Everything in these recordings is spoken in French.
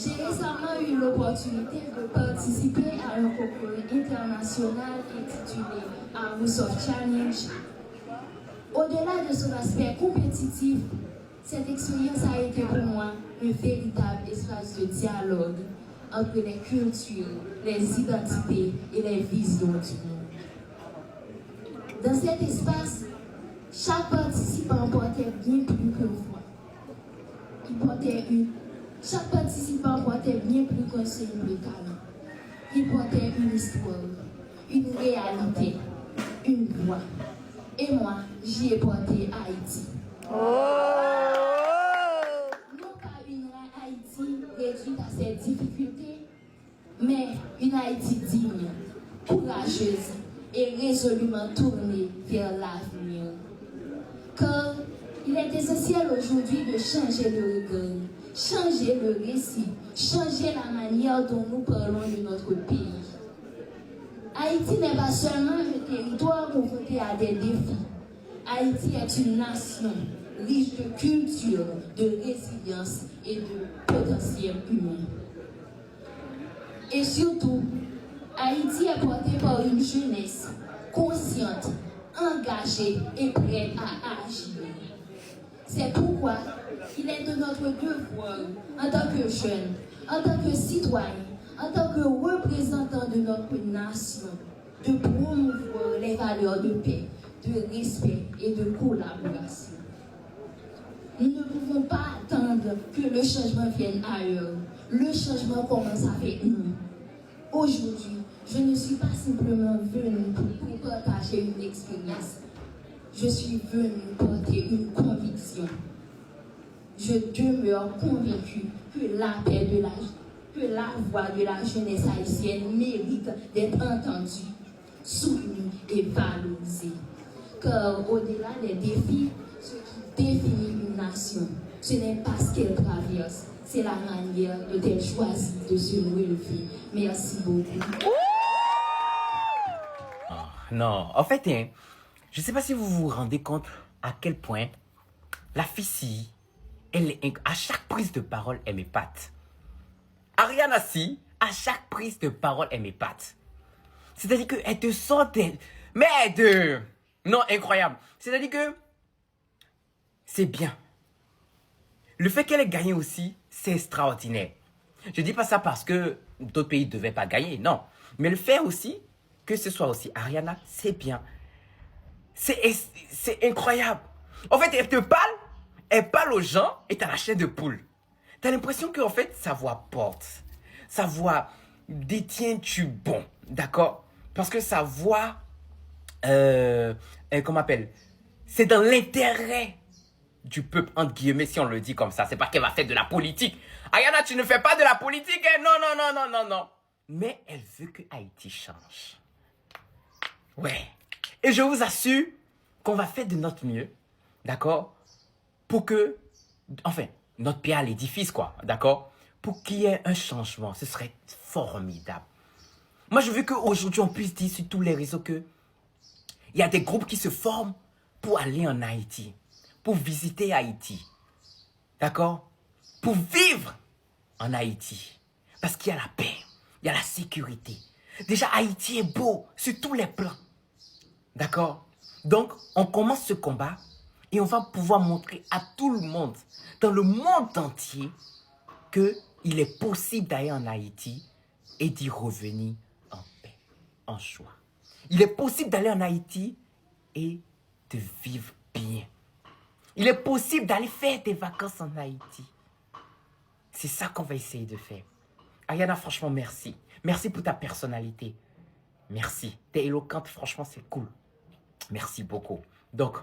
J'ai récemment eu l'opportunité de participer à un concours international intitulé House of Challenge. Au-delà de son aspect compétitif, cette expérience a été pour moi un véritable espace de dialogue entre les cultures, les identités et les visions du monde. Dans cet espace, chaque participant portait bien plus qu'une voix. Chaque participant portait bien plus qu'un simple talent. Il portait une histoire, une réalité, une voix. Et moi, j'y ai porté Haïti. Non pas une Haïti réduite à ses difficultés, mais une Haïti digne, courageuse et résolument tournée vers l'avenir. Car il est essentiel aujourd'hui de changer le regard, changer le récit, changer la manière dont nous parlons de notre pays. Haïti n'est pas seulement un territoire confronté à des défis. Haïti est une nation riche de culture, de résilience et de potentiel humain. Et surtout, Haïti est portée par une jeunesse consciente, engagée et prête à agir. C'est pourquoi il est de notre devoir, en tant que jeunes, en tant que citoyens, en tant que représentants de notre nation, de promouvoir les valeurs de paix, de respect et de collaboration. Nous ne pouvons pas attendre que le changement vienne ailleurs. Le changement commence avec nous. Aujourd'hui, je ne suis pas simplement venue pour partager une expérience. Je suis venue porter une conviction. Je demeure convaincue que la paix que la voix de la jeunesse haïtienne mérite d'être entendue, soutenue et valorisée. Car au-delà des défis, ce qui définit une nation, ce n'est pas ce qu'elle traverse, c'est la manière dont elle choisit de se relever. Merci beaucoup. Non, en fait, hein, je ne sais pas si vous vous rendez compte à quel point la fille, à chaque prise de parole, elle m'épate. Ariana, si, à chaque prise de parole, elle m'épate. C'est-à-dire qu'elle te sort non, incroyable. C'est-à-dire que c'est bien. Le fait qu'elle ait gagné aussi, c'est extraordinaire. Je ne dis pas ça parce que d'autres pays ne devaient pas gagner, non. Mais le fait aussi que ce soit aussi Ariana, c'est bien. C'est incroyable. En fait, elle parle aux gens et tu as la chair de poule. Tu as l'impression qu'en fait, sa voix porte. Sa voix détient du bon, d'accord? Parce que sa voix, comment on appelle? C'est dans l'intérêt du peuple, entre guillemets, si on le dit comme ça. C'est pas qu'elle va faire de la politique. Ariana, tu ne fais pas de la politique, hein? Non, non, non, non, non, non. Mais elle veut que Haïti change. Ouais. Et je vous assure qu'on va faire de notre mieux, d'accord? Pour que, enfin, notre pierre à l'édifice, quoi, d'accord? Pour qu'il y ait un changement. Ce serait formidable. Moi, je veux qu'aujourd'hui, on puisse dire sur tous les réseaux que il y a des groupes qui se forment pour aller en Haïti, pour visiter Haïti, d'accord? Pour vivre en Haïti. Parce qu'il y a la paix, il y a la sécurité. Déjà, Haïti est beau sur tous les plans. D'accord? Donc, on commence ce combat et on va pouvoir montrer à tout le monde, dans le monde entier, qu'il est possible d'aller en Haïti et d'y revenir en paix, en joie. Il est possible d'aller en Haïti et de vivre bien. Il est possible d'aller faire des vacances en Haïti. C'est ça qu'on va essayer de faire. Ariana, franchement, merci. Merci pour ta personnalité. Merci. T'es éloquente, franchement, c'est cool. Merci beaucoup. Donc,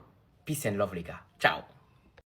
peace and love, les gars. Ciao.